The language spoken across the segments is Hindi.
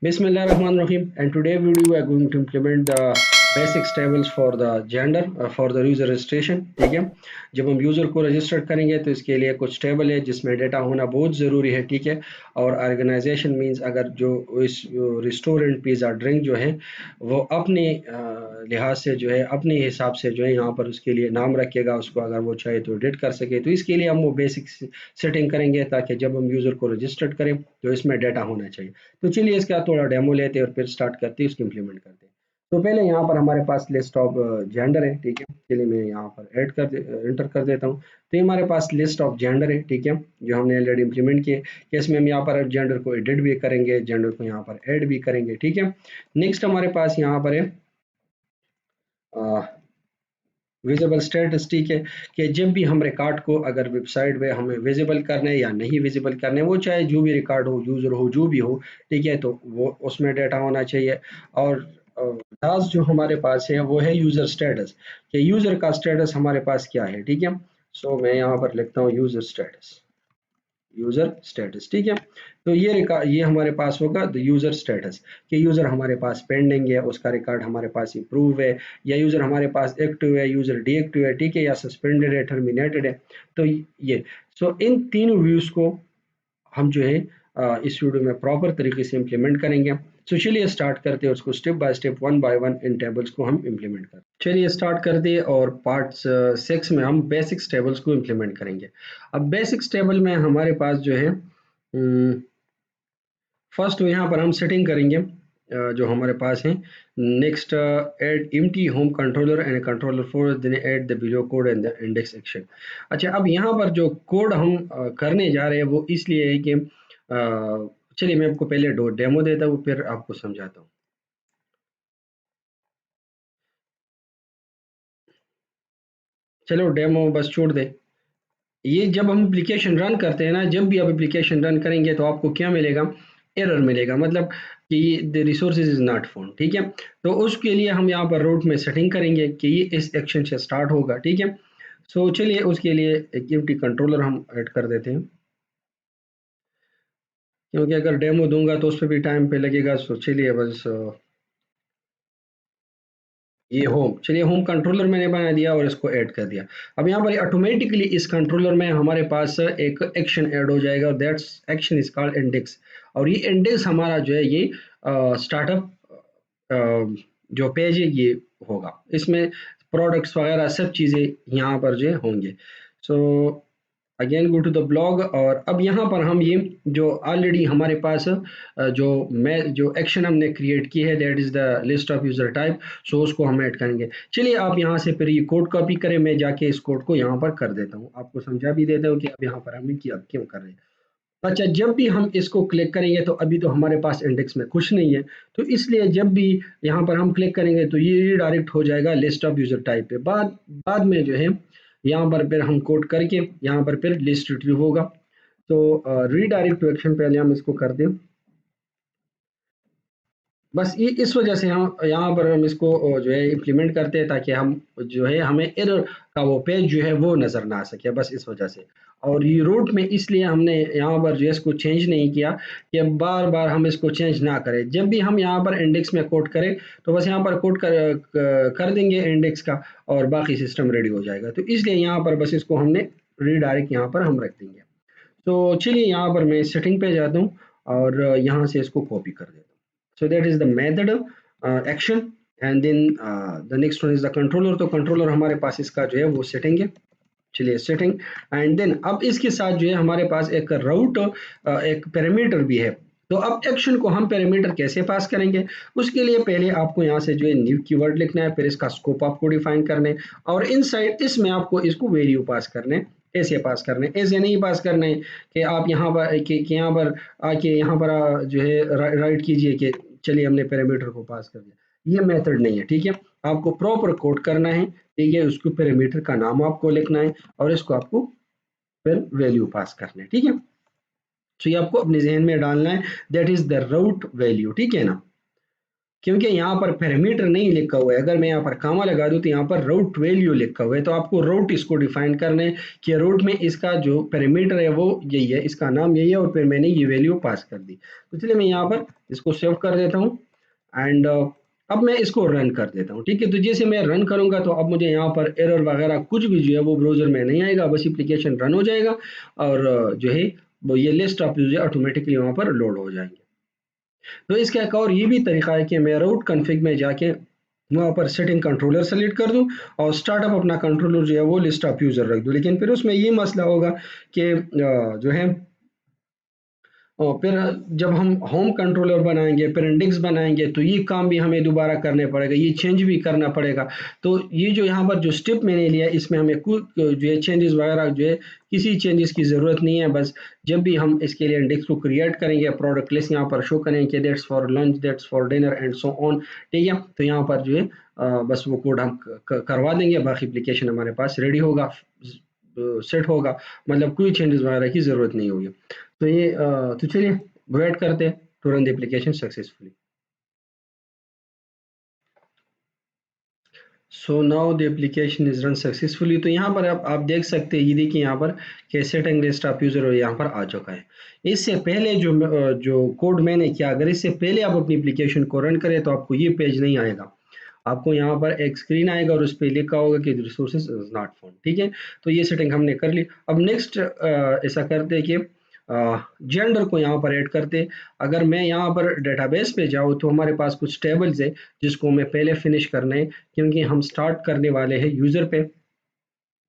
Bismillahirrahmanirrahim. And today video we are going to implement the basic tables for the gender for the user registration. ठीक है, जब हम यूज़र को रजिस्टर करेंगे तो इसके लिए कुछ टेबल है जिसमें डेटा होना बहुत ज़रूरी है। ठीक है, और ऑर्गेनाइजेशन मींस अगर जो इस रेस्टोरेंट पिज़्ज़ा ड्रिंक जो है वो अपने लिहाज से जो है अपने हिसाब से जो है यहाँ पर उसके लिए नाम रखेगा, उसको अगर वो चाहे तो एडिट कर सके। तो इसके लिए हम वो बेसिक सेटिंग करेंगे ताकि जब हम यूज़र को रजिस्टर करें तो इसमें डेटा होना चाहिए। तो चलिए इसका थोड़ा डेमो लेते हैं और फिर स्टार्ट करते हैं, उसको इम्प्लीमेंट करते हैं। तो पहले यहाँ पर हमारे पास लिस्ट ऑफ जेंडर है। ठीक है, चलिए मैं यहाँ पर एंटर कर देता हूँ। तो ये हमारे पास लिस्ट ऑफ जेंडर है। ठीक है, जो हमने ऑलरेडी इम्प्लीमेंट किए। इसमें हम यहाँ पर जेंडर को एडिट भी करेंगे, जेंडर को यहाँ पर ऐड भी करेंगे। ठीक है, नेक्स्ट हमारे पास यहाँ पर है विजिबल स्टेटस। ठीक है, कि जब भी हम रिकॉर्ड को अगर वेबसाइट पे हमें विजिबल करना है या नहीं विजिबल करना है, वो चाहे जो भी रिकॉर्ड हो, यूज़र हो, जो भी हो। ठीक है, तो वो उसमें डेटा होना चाहिए। और लास्ट जो हमारे पास है वो है यूज़र स्टेटस, कि यूज़र का स्टेटस हमारे पास क्या है। ठीक है, सो मैं यहाँ पर लिखता हूँ यूज़र स्टेटस, यूजर स्टेटस। ठीक है, तो ये हमारे पास होगा द यूजर स्टेटस, कि यूजर हमारे पास पेंडिंग है, उसका रिकॉर्ड हमारे पास अप्रूव है, या यूजर हमारे पास एक्टिव है, यूजर डीएक्टिव है। ठीक है, या सस्पेंडेड है, टर्मिनेटेड है। तो ये इन तीनों व्यूज को हम जो है इस वीडियो में प्रॉपर तरीके से इम्प्लीमेंट करेंगे। तो चलिए स्टार्ट करते हैं, उसको step by step, one by one in tables को हम इम्प्लीमेंट करते हैं। चलिए स्टार्ट करते हैं और पार्ट 6 में हम बेसिक्स टेबल्स को इम्प्लीमेंट करेंगे। अब बेसिक्स टेबल में हमारे पास जो है फर्स्ट यहाँ पर हम सेटिंग करेंगे जो हमारे पास है। Next add empty home controller and controller for then add the below code and the index action. अच्छा, अब यहाँ पर जो कोड हम करने जा रहे हैं वो इसलिए है कि चलिए मैं आपको पहले डेमो देता हूँ फिर आपको समझाता हूँ। चलो डेमो बस छोड़ दे। ये जब हम एप्लीकेशन रन करते हैं ना, जब भी आप एप्लीकेशन रन करेंगे तो आपको क्या मिलेगा, एरर मिलेगा, मतलब कि the resources is not found. ठीक है, तो उसके लिए हम यहाँ पर रूट में सेटिंग करेंगे कि ये इस एक्शन से स्टार्ट होगा। ठीक है, सो चलिए उसके लिए एक एम्प्टी कंट्रोलर हम ऐड कर देते हैं, क्योंकि अगर डेमो दूंगा तो उस पर भी टाइम पे लगेगा। सो चलिए बस ये होम, चलिए होम कंट्रोलर मैंने बना दिया और इसको ऐड कर दिया। अब यहाँ पर ऑटोमेटिकली इस कंट्रोलर में हमारे पास एक एक्शन ऐड हो जाएगा, that's action is called index. और ये इंडेक्स हमारा जो है ये स्टार्टअप जो पेज है ये होगा, इसमें प्रोडक्ट्स वगैरह सब चीज़ें यहाँ पर जो है होंगे। So again go to the blog, और अब यहाँ पर हम ये जो ऑलरेडी हमारे पास जो एक्शन हमने क्रिएट की है, that is the list of user type. So उसको हम ऐड करेंगे। चलिए आप यहाँ से फिर ये कोड कॉपी करें, मैं जाके इस कोड को यहाँ पर कर देता हूँ, आपको समझा भी देता हूँ कि अब यहाँ पर हम अब क्यों कर रहे हैं। अच्छा, जब भी हम इसको क्लिक करेंगे तो अभी तो हमारे पास इंडेक्स में कुछ नहीं है, तो इसलिए जब भी यहाँ पर हम क्लिक करेंगे तो ये रिडायरेक्ट हो जाएगा लिस्ट ऑफ यूजर टाइप पे। बाद में जो है यहाँ पर फिर हम कोड करके यहाँ पर फिर लिस्ट रिट्रीव होगा। तो रीडायरेक्ट टू एक्शन पहले हम इसको कर दें। बस ये इस वजह से हम यहाँ पर हम इसको जो है इम्प्लीमेंट करते हैं, ताकि हम जो है हमें एरर का वो पेज जो है वो नज़र ना आ सके, बस इस वजह से। और ये रूट में इसलिए हमने यहाँ पर जो है इसको चेंज नहीं किया कि बार बार हम इसको चेंज ना करें। जब भी हम यहाँ पर इंडेक्स में कोड करें तो बस यहाँ पर कोड कर देंगे इंडेक्स का, और बाकी सिस्टम रेडी हो जाएगा। तो इसलिए यहाँ पर बस इसको हमने रीडायरेक्ट यहाँ पर हम रख देंगे। तो चलिए यहाँ पर मैं सेटिंग पे जाता हूँ और यहाँ से इसको कॉपी कर देता हूँ। So that is the method action, and then the next one is the controller। तो कंट्रोलर हमारे पास इसका जो है वो सेटिंग है। चलिए सेटिंग, एंड देन अब इसके साथ जो है हमारे पास एक राउट एक पैरामीटर भी है। तो अब एक्शन को हम पैरामीटर कैसे पास करेंगे, उसके लिए पहले आपको यहाँ से जो है न्यू कीवर्ड लिखना है, फिर इसका स्कोप आपको डिफाइन करना है, और इनसाइड इसमें आपको इसको वैल्यू पास करने हैं। ऐसे पास करने, ऐसे नहीं पास करने कि आप यहाँ पर कि यहाँ पर आके यहाँ पर जो है राइट कीजिए कि चलिए हमने पैरामीटर को पास कर दिया। ये मेथड नहीं है। ठीक है, आपको प्रॉपर कोड करना है। ठीक है, उसको पैरामीटर का नाम आपको लिखना है और इसको आपको फिर वैल्यू पास करना है। ठीक है, तो ये आपको अपने जहन में डालना है, that is the route value. ठीक है ना। क्योंकि यहाँ पर पैरामीटर नहीं लिखा हुआ है। अगर मैं यहाँ पर कामा लगा दूँ तो यहाँ पर रूट वैल्यू लिखा हुआ है, तो आपको रूट इसको डिफाइन करना है कि रूट में इसका जो पैरामीटर है वो यही है, इसका नाम यही है, और फिर मैंने ये वैल्यू पास कर दी। तो चलिए मैं यहाँ पर इसको सेव कर देता हूँ एंड अब मैं इसको रन कर देता हूँ। ठीक है, तो जैसे मैं रन करूंगा तो अब मुझे यहाँ पर एरर वगैरह कुछ भी जो है वो ब्राउजर में नहीं आएगा, बस एप्लीकेशन रन हो जाएगा और जो है वो ये लिस्ट ऑफ यूजर ऑटोमेटिकली वहाँ पर लोड हो जाएंगे। तो इसका एक और ये भी तरीका है कि मैं रूट कॉन्फ़िग में जाके वहाँ पर सेटिंग कंट्रोलर सेलेक्ट कर दूँ और स्टार्टअप अपना कंट्रोलर जो है वो लिस्ट ऑफ यूज़र रख दूँ। लेकिन फिर उसमें ये मसला होगा कि जो है और फिर जब हम होम कंट्रोलर बनाएंगे, फिर इंडेक्स बनाएंगे, तो ये काम भी हमें दोबारा करने पड़ेगा, ये चेंज भी करना पड़ेगा। तो ये जो यहाँ पर जो स्टेप मैंने लिया, इसमें हमें कुछ जो है चेंजेस वगैरह जो है किसी चेंजेस की ज़रूरत नहीं है। बस जब भी हम इसके लिए इंडेक्स को क्रिएट करेंगे, प्रोडक्ट लिस्ट यहाँ पर शो करेंगे कि that's for lunch, that's for dinner and so on. ठीक है, तो यहाँ पर जो है बस वो कोड हम करवा देंगे, बाकी एप्लीकेशन हमारे पास रेडी होगा, सेट होगा, मतलब कोई चेंजेस वगैरह की ज़रूरत नहीं होगी। तो ये तो चलिए वेट करते हैं to run the application successfully. So now the application is run successfully. तो यहाँ पर आप देख सकते हैं, ये देखिए यहाँ पर कि सेटिंग लिस्ट ऑफ यूजर यहाँ पर आ चुका है। इससे पहले जो कोड मैंने किया, अगर इससे पहले आप अपनी एप्लीकेशन को रन करें तो आपको ये पेज नहीं आएगा। आपको यहाँ पर एक स्क्रीन आएगा और उस पर लिखा होगा कि रिसोर्सेज इज नॉट फाउंड। ठीक है, तो ये सेटिंग हमने कर ली। अब नेक्स्ट ऐसा करते हैं कि जेंडर को यहाँ पर ऐड करते। अगर मैं यहाँ पर डेटाबेस पे जाऊँ तो हमारे पास कुछ टेबल्स है जिसको हमें पहले फिनिश करना है, क्योंकि हम स्टार्ट करने वाले हैं यूज़र पे।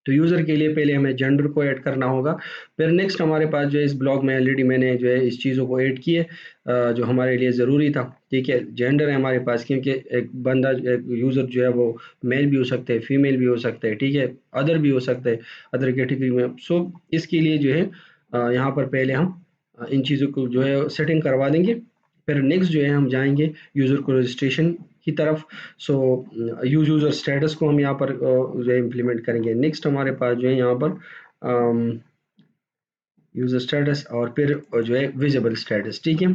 तो यूज़र के लिए पहले हमें जेंडर को ऐड करना होगा। फिर नेक्स्ट हमारे पास जो है इस ब्लॉग में ऑलरेडी मैंने जो है इस चीज़ों को ऐड किए जो हमारे लिए ज़रूरी था। ठीक है, जेंडर है हमारे पास, क्योंकि एक बंदा एक यूज़र जो है वो मेल भी हो सकता है, फीमेल भी हो सकता है। ठीक है, अदर भी हो सकता है, अदर कैटेगरी में। सो इसके लिए जो है यहाँ पर पहले हम इन चीज़ों को जो है सेटिंग करवा देंगे। फिर नेक्स्ट जो है हम जाएंगे यूज़र को रजिस्ट्रेशन की तरफ। सो यूज़र स्टेटस को हम यहाँ पर जो है इम्प्लीमेंट करेंगे। नेक्स्ट हमारे पास जो है यहाँ पर यूज़र स्टेटस और फिर जो है विजिबल स्टेटस। ठीक है,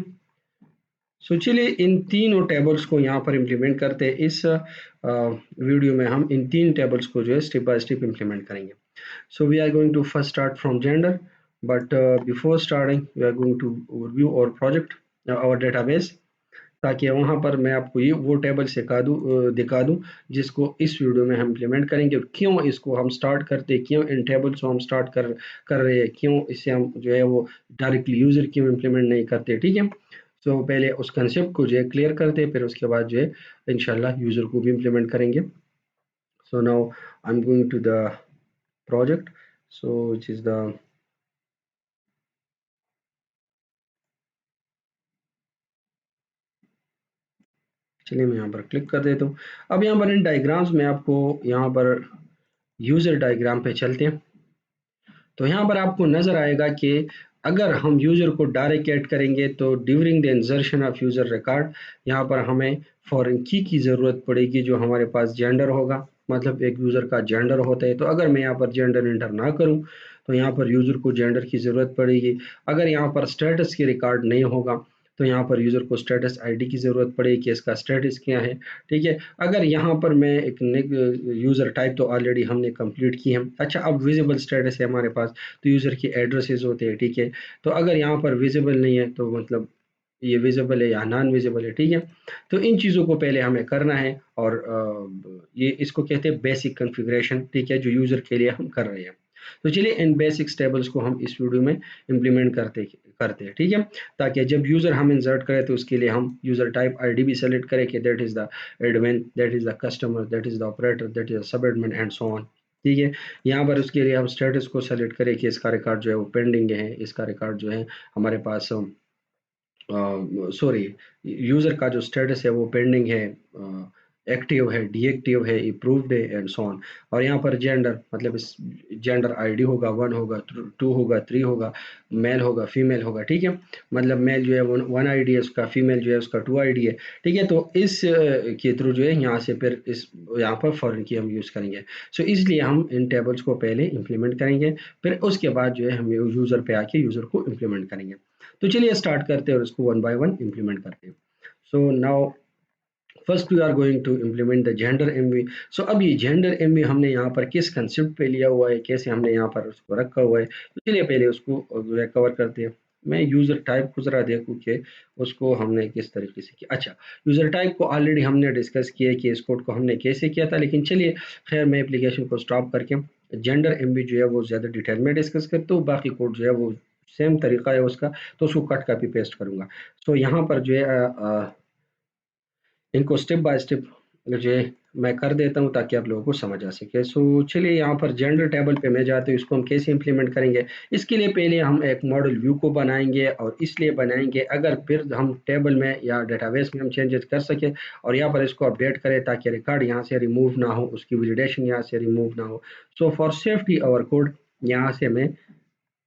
सो चलिए इन तीनों टेबल्स को यहाँ पर इम्प्लीमेंट करते हैं। इस वीडियो में हम इन तीन टेबल्स को जो है स्टेप बाय स्टेप इम्प्लीमेंट करेंगे। So we are going to first start from gender, but before starting, we are going to review our project, our database, ताकि वहाँ पर मैं आपको ये वो टेबल दिखा दूँ जिसको इस वीडियो में हम इम्प्लीमेंट करेंगे, और क्यों इसको हम स्टार्ट करते, क्यों इन टेबल्स को हम स्टार्ट कर रहे हैं, क्यों इसे हम जो है वो डायरेक्टली यूज़र क्यों इम्प्लीमेंट नहीं करते। ठीक है, तो पहले उस कंसेप्ट को जो है क्लियर करते, फिर उसके बाद जो है इंशाल्लाह यूज़र को भी इम्प्लीमेंट करेंगे। So now I am going to the project, so which is the चलिए मैं यहाँ पर क्लिक कर देता हूँ। अब यहाँ पर इन डायग्राम्स में आपको यहाँ पर यूज़र डायग्राम पे चलते हैं। तो यहाँ पर आपको नज़र आएगा कि अगर हम यूज़र को डायरेक्ट ऐड करेंगे तो during the insertion of user record यहाँ पर हमें फॉरेन की ज़रूरत पड़ेगी, जो हमारे पास जेंडर होगा, मतलब एक यूज़र का जेंडर होता है। तो अगर मैं यहाँ पर जेंडर इंटर ना करूँ तो यहाँ पर यूज़र को जेंडर की ज़रूरत पड़ेगी। अगर यहाँ पर स्टेटस की रिकॉर्ड नहीं होगा तो यहाँ पर यूज़र को स्टेटस आईडी की ज़रूरत पड़ेगी कि इसका स्टेटस क्या है। ठीक है, अगर यहाँ पर मैं एक यूज़र टाइप तो ऑलरेडी हमने कंप्लीट की है। अच्छा, अब विजिबल स्टेटस है हमारे पास, तो यूज़र की एड्रेसेस होते हैं। ठीक है, तो अगर यहाँ पर विजिबल नहीं है तो मतलब ये विजिबल है या नॉन विजिबल है। ठीक है, तो इन चीज़ों को पहले हमें करना है, और ये इसको कहते हैं बेसिक कॉन्फ़िगरेशन। ठीक है, जो यूज़र के लिए हम कर रहे हैं। तो चलिए इन बेसिक्स टेबल्स को हम इस वीडियो में इम्प्लीमेंट करते हैं। ठीक है, ताकि जब यूज़र हम इंसर्ट करें तो उसके लिए हम यूज़र टाइप आईडी भी सेलेक्ट करें कि that is the admin, that is the customer, that is the operator, that is the sub admin and so on. ठीक है, यहाँ पर उसके लिए हम स्टेटस को सेलेक्ट करें कि इसका रिकॉर्ड जो है वो पेंडिंग है, इसका रिकॉर्ड जो है हमारे पास सॉरी, यूज़र का जो स्टेटस है वो पेंडिंग है, एक्टिव है, डीएक्टिव है, अप्रूव्ड है एंड सो ऑन। और यहाँ पर जेंडर, मतलब इस जेंडर आईडी होगा, 1 होगा, 2 होगा, 3 होगा, मेल होगा, फीमेल होगा। ठीक है, मतलब मेल जो है वो 1 आईडी है उसका, फीमेल जो है उसका 2 आईडी है। ठीक है, तो इस के थ्रू जो है यहाँ से फिर इस यहाँ पर फॉरेन की हम यूज़ करेंगे। सो इसलिए हम इन टेबल्स को पहले इम्प्लीमेंट करेंगे, फिर उसके बाद जो है हम यूज़र पे आके यूज़र को इम्प्लीमेंट करेंगे। तो चलिए स्टार्ट करते हैं और इसको वन बाय वन इम्प्लीमेंट करते हैं। So now first we are going to implement the gender MV. So अब ये जेंडर एमवी हमने यहाँ पर किस कंसेप्ट पे लिया हुआ है, कैसे हमने यहाँ पर उसको रखा हुआ है, तो चलिए पहले उसको जो है कवर करते हैं। मैं यूज़र टाइप को ज़रा देखूँ कि उसको हमने किस तरीके से किया। अच्छा, यूज़र टाइप को ऑलरेडी हमने डिस्कस किया कि इस कोड को हमने कैसे किया था, लेकिन चलिए खैर मैं एप्लीकेशन को स्टॉप करके जेंडर एमवी जो है वो ज़्यादा डिटेल में डिस्कस करता हूँ। बाकी कोड जो है वो सेम तरीका है उसका, तो उसको कट कॉपी पेस्ट करूँगा। सो यहाँ पर जो है इनको स्टेप बाय स्टेप जो है मैं कर देता हूँ ताकि आप लोगों को समझ आ सके। सो चलिए यहाँ पर जेंडर टेबल पे मैं जाता हूँ, इसको हम कैसे इंप्लीमेंट करेंगे। इसके लिए पहले हम एक मॉडल व्यू को बनाएंगे, और इसलिए बनाएंगे अगर फिर हम टेबल में या डेटाबेस में हम चेंजेस कर सके और यहाँ पर इसको अपडेट करें ताकि रिकॉर्ड यहाँ से रिमूव ना हो, उसकी वैलिडेशन यहाँ से रिमूव ना हो। So for safety our code यहाँ से मैं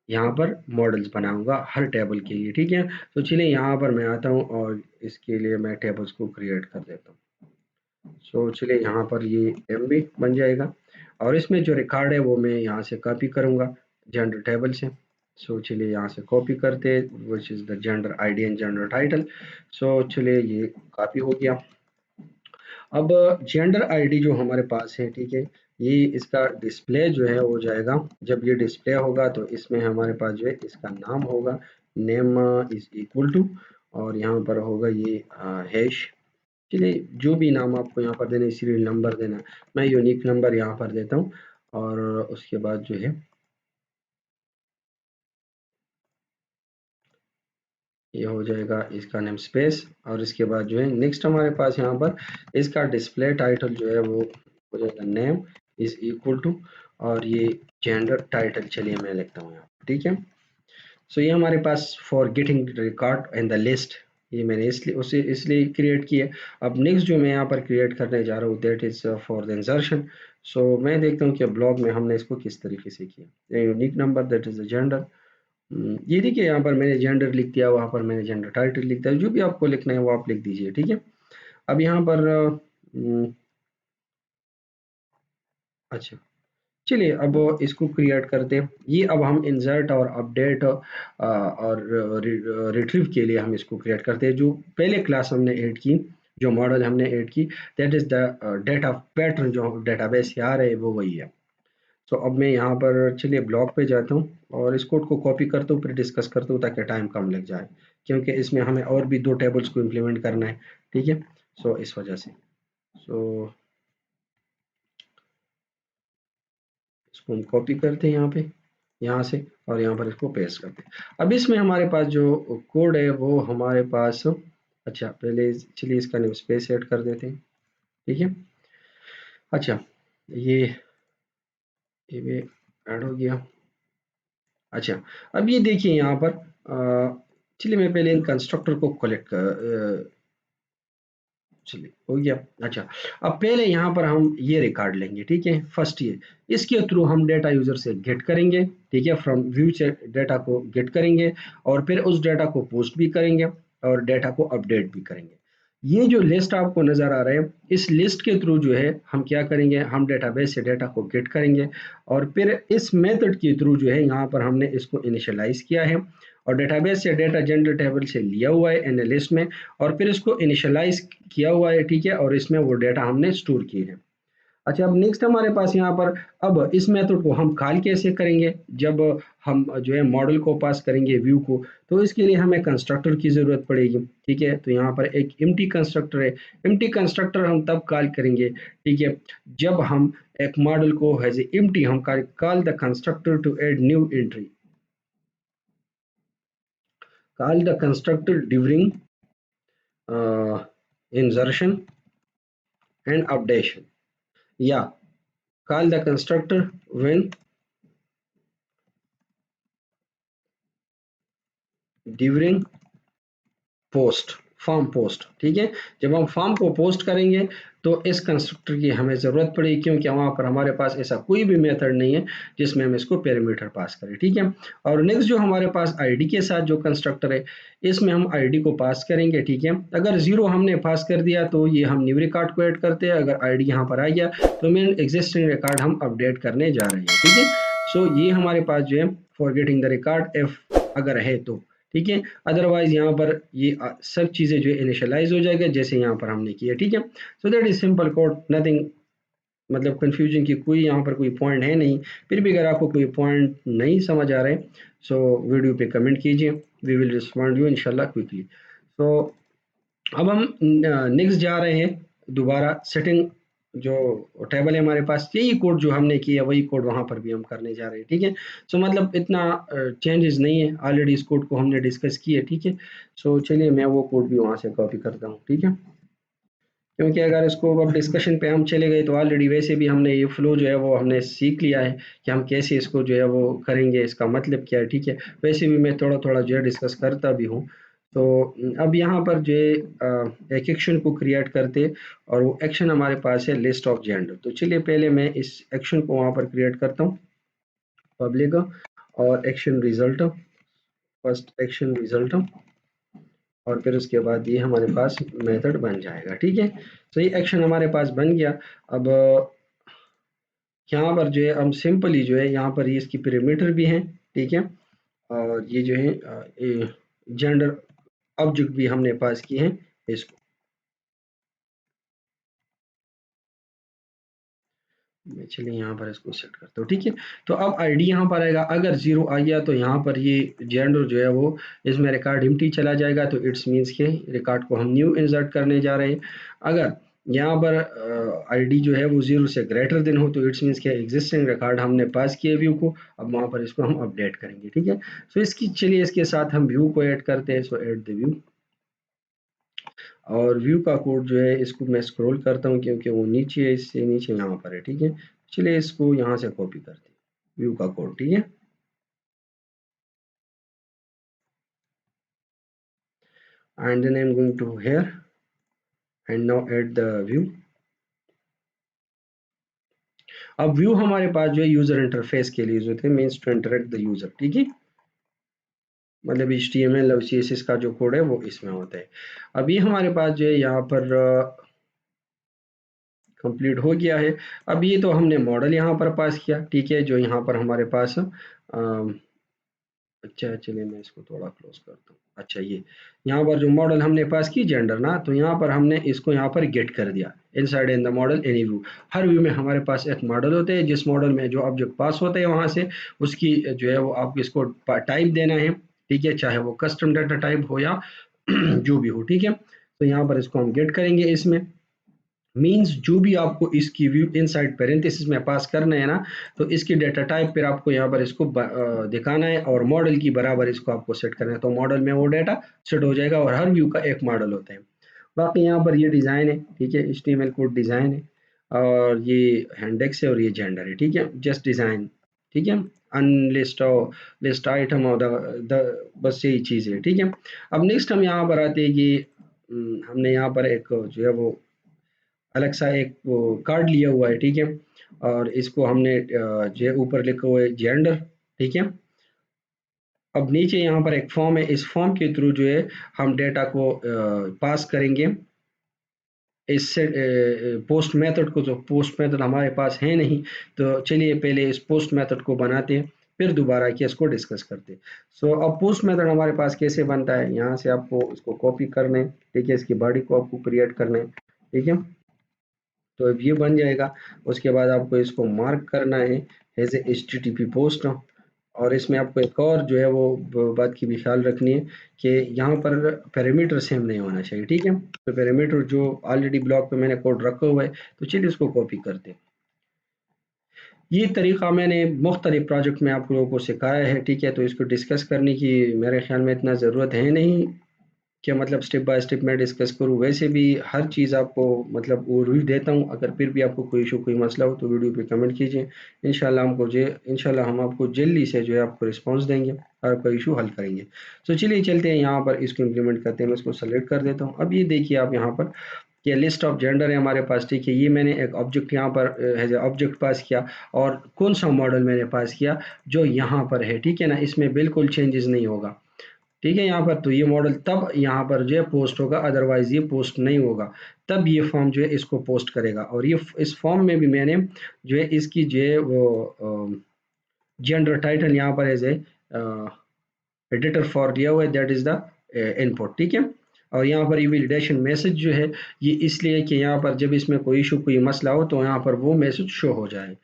यहाँ पर मॉडल्स बनाऊंगा हर टेबल के लिए, ठीक है। तो चलिए यहाँ पर मैं आता हूँ और इसके लिए मैं टेबल्स को क्रिएट कर देता हूँ। सो चलिए यहाँ पर ये एमबी बन जाएगा, और इसमें जो रिकॉर्ड है वो मैं यहाँ से कॉपी करूँगा जेंडर टेबल से। सो चलिए यहाँ से कॉपी करते, which is the gender ID and gender title. So चलिए ये कॉपी हो गया। अब जेंडर आईडी जो हमारे पास है, ठीक है, ये इसका डिस्प्ले जो है हो जाएगा। जब ये डिस्प्ले होगा तो इसमें हमारे पास जो है इसका नाम होगा, नेम इज इक्वल टू, और यहाँ पर होगा ये हैश। चलिए जो भी नाम आपको यहाँ पर देना है, सीरियल नंबर देना, मैं यूनिक नंबर यहाँ पर देता हूँ। और उसके बाद जो है ये हो जाएगा इसका नेम स्पेस, और इसके बाद जो है नेक्स्ट हमारे पास यहाँ पर इसका डिस्प्ले टाइटल जो है वो हो जाएगा नेम इज इक्वल टू, और ये जेंडर टाइटल चलिए मैं लिखता हूँ यहाँ, ठीक है। सो ये हमारे पास for getting record in the list, ये मैंने इसलिए उसे इसलिए क्रिएट किया। अब नेक्स्ट जो मैं यहाँ पर क्रिएट करने जा रहा हूँ that is for the insertion. So मैं देखता हूँ कि ब्लॉग में हमने इसको किस तरीके से किया। Unique number that is the gender, ये देखिए यहाँ पर मैंने जेंडर लिख दिया, वहाँ पर मैंने जेंडर टाइटल लिख दिया, जो भी आपको लिखना है वो आप लिख दीजिए, ठीक है। अब यहाँ पर अच्छा, चलिए अब इसको क्रिएट करते हैं। ये अब हम इंसर्ट और अपडेट और रिट्रीव के लिए हम इसको क्रिएट करते हैं। जो पहले क्लास हमने ऐड की, जो मॉडल हमने ऐड की, that is the data pattern जो डेटाबेस से आ रहे हैं वो वही है। तो अब मैं यहाँ पर चलिए ब्लॉग पे जाता हूँ और इस कोड को कॉपी करता हूँ, फिर डिस्कस करता हूँ ताकि टाइम कम लग जाए, क्योंकि इसमें हमें और भी 2 टेबल्स को इम्प्लीमेंट करना है, ठीक है। सो इस वजह से सो इसको हम कॉपी करते हैं यहाँ पे, यहाँ से, और यहाँ पर इसको पेस्ट करते हैं। अब इसमें हमारे पास जो कोड है वो हमारे पास, अच्छा पहले चलिए इसका नेम स्पेस ऐड कर देते हैं, ठीक है। अच्छा ये ये भी ऐड हो गया। अच्छा, अब ये देखिए यहाँ पर चलिए मैं पहले इन कंस्ट्रक्टर को कलेक्ट कर चलिए हो गया। अच्छा, अब पहले यहाँ पर हम ये रिकॉर्ड लेंगे, ठीक है, फर्स्ट ये, इसके थ्रू हम डेटा यूजर से गेट करेंगे, ठीक है, फ्रॉम व्यू से डेटा को गेट करेंगे, और फिर उस डेटा को पोस्ट भी करेंगे और डेटा को अपडेट भी करेंगे। ये जो लिस्ट आपको नजर आ रहा है, इस लिस्ट के थ्रू जो है हम क्या करेंगे, हम डेटाबेस से डेटा को गेट करेंगे, और फिर इस मेथड के थ्रू जो है यहाँ पर हमने इसको इनिशियलाइज किया है, और डेटाबेस से डेटा जेंडर टेबल से लिया हुआ है इन लिस्ट में, और फिर इसको इनिशियलाइज किया हुआ है, ठीक है, और इसमें वो डेटा हमने स्टोर किए हैं। अच्छा, अब नेक्स्ट हमारे पास यहाँ पर, अब इस मेथड को हम कॉल कैसे करेंगे, जब हम जो है मॉडल को पास करेंगे व्यू को, तो इसके लिए हमें कंस्ट्रक्टर की जरूरत पड़ेगी, ठीक है। तो यहाँ पर एक एम्प्टी कंस्ट्रक्टर है, एम्प्टी कंस्ट्रक्टर हम तब कॉल करेंगे, ठीक है, जब हम एक मॉडल को एज ए एम्प्टी हम call the constructor to add new entry, call the constructor during insertion and updation. Yeah, call the constructor when during post, form post, ठीक है। जब हम फॉर्म को पोस्ट करेंगे तो इस कंस्ट्रक्टर की हमें ज़रूरत पड़ेगी, क्योंकि वहाँ पर हमारे पास ऐसा कोई भी मेथड नहीं है जिसमें हम इसको पैरामीटर पास करें, ठीक है। और नेक्स्ट जो हमारे पास आईडी के साथ जो कंस्ट्रक्टर है, इसमें हम आईडी को पास करेंगे, ठीक है। अगर 0 हमने पास कर दिया तो ये हम न्यू रिकॉर्ड को ऐड करते हैं, अगर आईडी यहाँ पर आ गया तो मेन एग्जिस्टिंग रिकॉर्ड हम अपडेट करने जा रहे हैं, ठीक है। सो ये हमारे पास जो है for getting the record if अगर है तो, ठीक है। अदरवाइज यहाँ पर ये सब चीज़ें जो है इनिशियलाइज हो जाएगा जैसे यहाँ पर हमने किया, ठीक है। So that is simple code, nothing मतलब कंफ्यूजन की कोई यहाँ पर कोई पॉइंट है नहीं। फिर भी अगर आपको कोई पॉइंट नहीं समझ आ रहा है सो वीडियो पे कमेंट कीजिए, वी विल रिस्पॉन्ड यू इंशाल्लाह क्विकली। सो अब हम नेक्स्ट जा रहे हैं, दोबारा सेटिंग जो टेबल है हमारे पास, यही कोड जो हमने किया वही कोड वहां पर भी हम करने जा रहे हैं, ठीक है। सो मतलब इतना चेंजेस नहीं है, ऑलरेडी इस कोड को हमने डिस्कस किया, ठीक है। सो चलिए मैं वो कोड भी वहां से कॉपी करता हूँ, ठीक है। क्योंकि अगर इसको अब डिस्कशन पे हम चले गए तो ऑलरेडी वैसे भी हमने ये फ्लो जो है वो हमने सीख लिया है कि हम कैसे इसको जो है वो करेंगे, इसका मतलब क्या है, ठीक है। वैसे भी मैं थोड़ा थोड़ा जो है डिस्कस करता भी हूँ। तो अब यहाँ पर जो है एक एक्शन को क्रिएट करते, और वो एक्शन हमारे पास है लिस्ट ऑफ जेंडर। तो चलिए पहले मैं इस एक्शन को वहाँ पर क्रिएट करता हूँ, पब्लिक और action result, first action result, और फिर उसके बाद ये हमारे पास मेथड बन जाएगा, ठीक है। तो ये एक्शन हमारे पास बन गया। अब यहाँ पर जो है हम सिंपली जो है यहाँ पर ये इसकी पैरामीटर भी हैं, ठीक है। और ये जो है जेंडर ऑब्जेक्ट भी हमने पास किए हैं इसको, मैं चलिए यहाँ पर इसको सेट करता हूँ, ठीक है। तो अब आईडी यहाँ पर आएगा, अगर 0 आ गया तो यहाँ पर ये जेंडर जो है वो इसमें रिकॉर्ड एम्प्टी चला जाएगा, तो इट्स मीन्स के रिकॉर्ड को हम न्यू इंसर्ट करने जा रहे हैं। अगर यहाँ पर आईडी जो है वो 0 से ग्रेटर देन हो तो इट्स मीन्स के एग्जिस्टिंग रिकॉर्ड हमने पास किए व्यू को, अब वहाँ पर इसको हम अपडेट करेंगे, ठीक है। सो इसकी चलिए इसके साथ हम व्यू को ऐड करते हैं, सो ऐड द व्यू। और व्यू का कोड जो है इसको मैं स्क्रॉल करता हूँ क्योंकि वो नीचे है, इससे नीचे यहाँ पर है, ठीक है। चलिए इसको यहाँ से कॉपी करते हैं, व्यू का कोड, ठीक है। And then I'm going to here and now add the view। अब व्यू हमारे पास जो है यूजर इंटरफेस के लिए यूज होते हैं, means to interact the user, ठीक है। मतलब HTML और CSS का जो कोड है वो इसमें होता है। अब ये हमारे पास जो है यहाँ पर कंप्लीट हो गया है। अब ये तो हमने मॉडल यहाँ पर पास किया, ठीक है, जो यहाँ पर हमारे पास अच्छा चलिए मैं इसको थोड़ा क्लोज करता हूँ। अच्छा ये यहाँ पर जो मॉडल हमने पास की जेंडर ना, तो यहाँ पर हमने इसको यहाँ पर गेट कर दिया inside in the model any view. Her view में हमारे पास एक मॉडल होते हैं, जिस मॉडल में जो ऑब्जेक्ट पास होते हैं वहां से उसकी जो है वो आप इसको टाइप देना है, ठीक है, चाहे वो कस्टम डाटा टाइप हो या जो भी हो, ठीक है। तो यहाँ पर इसको हम गेट करेंगे, इसमें मीन्स जो भी आपको इसकी व्यू इनसाइड पैरेंथेसिस में पास करना है ना, तो इसकी डेटा टाइप फिर आपको यहाँ पर इसको दिखाना है और मॉडल की बराबर इसको आपको सेट करना है, तो मॉडल में वो डेटा सेट हो जाएगा और हर व्यू का एक मॉडल होता है। बाकी यहाँ पर ये डिज़ाइन है, ठीक है, HTML कोड डिज़ाइन है, और ये हैंडेक्स है और ये जेंडर है, ठीक है, जस्ट डिज़ाइन, ठीक है। अनलिस्ट लिस्ट आइटम और द बस यही चीज़ है, ठीक है। अब नेक्स्ट हम यहाँ पर आते हैं कि हमने यहाँ पर एक जो है वो अलग सा एक वो कार्ड लिया हुआ है, ठीक है। और इसको हमने जो है ऊपर लिखा हुआ है जेंडर, ठीक है। अब नीचे यहाँ पर एक फॉर्म है, इस फॉर्म के थ्रू जो है हम डेटा को पास करेंगे इससे पोस्ट मेथड को। जो पोस्ट मेथड हमारे पास है नहीं, तो चलिए पहले इस पोस्ट मेथड को बनाते हैं, फिर दोबारा के इसको डिस्कस करते हैं। सो अब पोस्ट मेथड हमारे पास कैसे बनता है, यहाँ से आपको इसको कॉपी करना है, ठीक है, इसकी बॉडी को आपको क्रिएट करना है, ठीक है। तो अब ये बन जाएगा, उसके बाद आपको इसको मार्क करना है एज ए HTTP पोस्ट। और इसमें आपको एक और जो है वो बात की भी ख्याल रखनी है कि यहाँ पर पैरामीटर सेम नहीं होना चाहिए, ठीक है। तो पैरामीटर जो ऑलरेडी ब्लॉक पे मैंने कोड रखा हुआ है, तो चलिए इसको कॉपी करते हैं। ये तरीका मैंने मुख्तलिफ प्रोजेक्ट में आप लोगों को सिखाया है, ठीक है। तो इसको डिस्कस करने की मेरे ख्याल में इतना ज़रूरत है नहीं कि मतलब स्टेप बाय स्टेप मैं डिस्कस करूँ, वैसे भी हर चीज़ आपको मतलब ओवरव्यू देता हूँ। अगर फिर भी आपको कोई इशू कोई मसला हो तो वीडियो पे कमेंट कीजिए, इंशाल्लाह हम आपको जल्दी से जो है आपको रिस्पांस देंगे और आपका इशू हल करेंगे। तो चलिए चलते हैं यहाँ पर इसको इम्प्लीमेंट करते हैं। मैं इसको सेलेक्ट कर देता हूँ। अब ये देखिए आप यहाँ पर ये लिस्ट ऑफ जेंडर है हमारे पास, ठीक है। ये मैंने एक ऑब्जेक्ट यहाँ पर एज ऑब्जेक्ट पास किया, और कौन सा मॉडल मैंने पास किया जो यहाँ पर है, ठीक है ना, इसमें बिल्कुल चेंजेस नहीं होगा, ठीक है। यहाँ पर तो ये मॉडल तब यहाँ पर जो है पोस्ट होगा, अदरवाइज ये पोस्ट नहीं होगा। तब ये फॉर्म जो है इसको पोस्ट करेगा, और ये इस फॉर्म में भी मैंने जो है इसकी जो है वो जेंडर टाइटल यहाँ पर एज ए एडिटर फॉर दिया हुआ है, दैट इज़ द इनपुट, ठीक है। और यहाँ पर ये वैलिडेशन मैसेज जो है ये इसलिए कि यहाँ पर जब इसमें कोई इशू कोई मसला हो तो यहाँ पर वो मैसेज शो हो जाए।